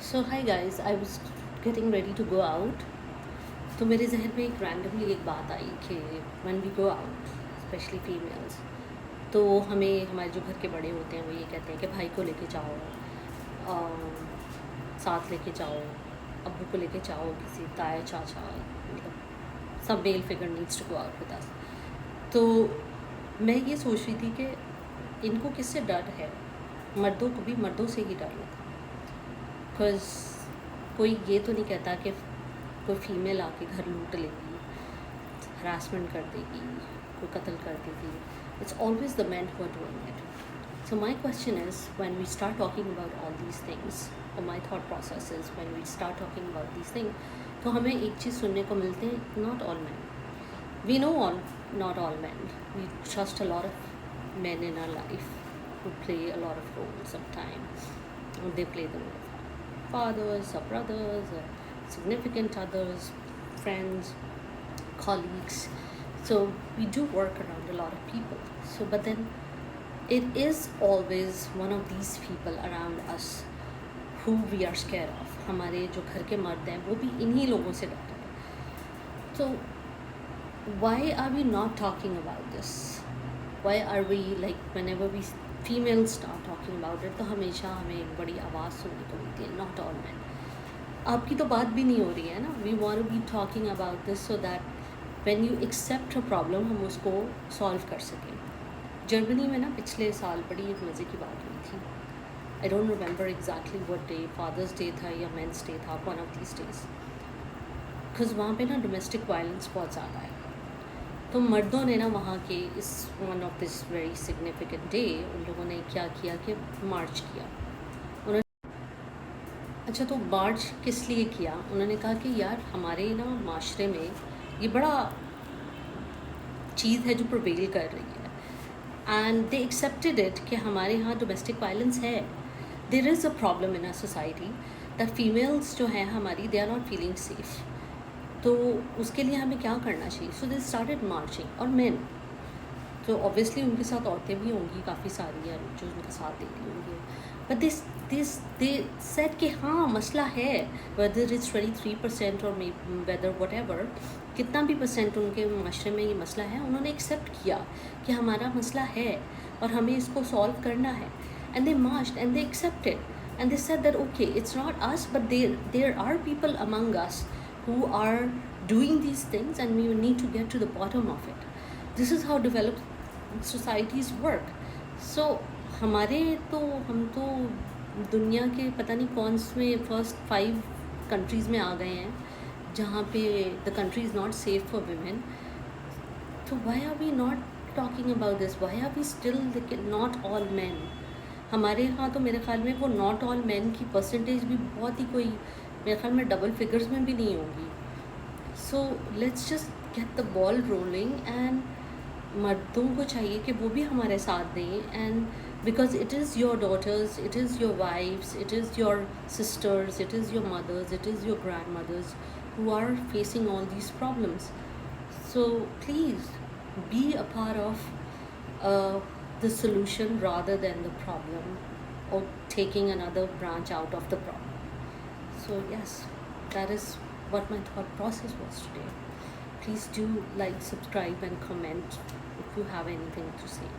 So hi guys I was getting ready to go out. तो मेरे जहन में एक रैंडमली एक बात आई कि when we go out specially females, तो हमें हमारे जो घर के बड़े होते हैं वो ये कहते हैं कि भाई को लेके जाओ, साथ लेके जाओ, अब्बू को लेके जाओ, किसी ताया चाचा, मतलब सब male figure needs to go out with us. तो मैं ये सोच रही थी कि इनको किससे डर है। मर्दों को भी मर्दों से ही डर लगता, बिकॉज कोई ये तो नहीं कहता कि कोई फीमेल आके घर लूट लेगी, हरासमेंट कर देगी, कोई कत्ल कर देगी। It's always the man who are doing it. So my question is when we start talking about all these things, और my thought process is when we start talking about these things, तो हमें एक चीज़ सुनने को मिलते हैं, not all man. We know all, not all man, we trust a lot of men in our life who play a lot of roles sometimes. They play the role of fathers or brothers or significant others, friends, colleagues. So we do work around a lot of people. So but then it is always one of these people around us who we are scared of. हमारे जो घर के मर्द हैं वो भी इन्हीं लोगों से डरते हैं। So why are we not talking about this? Why are we like whenever we females start talking about it, तो हमेशा हमें एक बड़ी आवाज़ सुनने को मिलती है, नॉट ऑल मैन। आपकी तो बात भी नहीं हो रही है ना। We want to be talking about this so that when you accept a problem हम उसको सॉल्व कर सकें। जर्मनी में ना पिछले साल बड़ी एक मज़े की बात हुई थी। I don't remember exactly what day, father's day था या मेंस डे था, one of these days. Because वहाँ पे ना डोमेस्टिक वायलेंस बहुत ज़्यादा है। तो मर्दों ने ना वहाँ के इस one of this very significant day उन लोगों ने क्या किया कि मार्च किया। उन्होंने अच्छा, तो मार्च किस लिए किया? उन्होंने कहा कि यार हमारे ना माशरे में ये बड़ा चीज़ है जो प्रिवेल कर रही है, एंड दे एक्सेप्टेड इट कि हमारे यहाँ डोमेस्टिक वायलेंस है। There is a problem in a society that females जो हैं हमारी, they are not feeling safe. तो उसके लिए हमें क्या करना चाहिए? So they started marching. और मेन तो ऑब्वियसली उनके साथ औरतें भी होंगी, काफ़ी सारी हैं जो उनका साथ दे रही होंगी, बट दे सेड कि हाँ मसला है, वेदर इट्स 23% और मे वेदर वट एवर, कितना भी परसेंट उनके माशरे में ये मसला है, उन्होंने एक्सेप्ट किया कि हमारा मसला है और हमें इसको सॉल्व करना है। And they marched and they accepted and they said that okay it's not us but there are people among us who are doing these things and we need to get to the bottom of it. This is how developed societies work. So हमारे तो हम तो दुनिया के पता नहीं कौन से फर्स्ट 5 कंट्रीज़ में आ गए हैं जहाँ पे the country is not safe for women. So why are we not talking about this? Why are we still not all men? हमारे यहाँ तो मेरे ख्याल में वो नॉट ऑल मैन की परसेंटेज भी बहुत ही कोई, मेरे ख्याल में डबल फिगर्स में भी नहीं होंगी। So let's just get the ball rolling, and मर्दों को चाहिए कि वो भी हमारे साथ दें, and because it is your daughters, it is your wives, it is your sisters, it is your mothers, it is your grandmothers who are facing all these problems. So please be a part of the solution rather than the problem, or taking another branch out of the problem. So yes, that is what my thought process was today. Please do like, subscribe and comment if you have anything to say.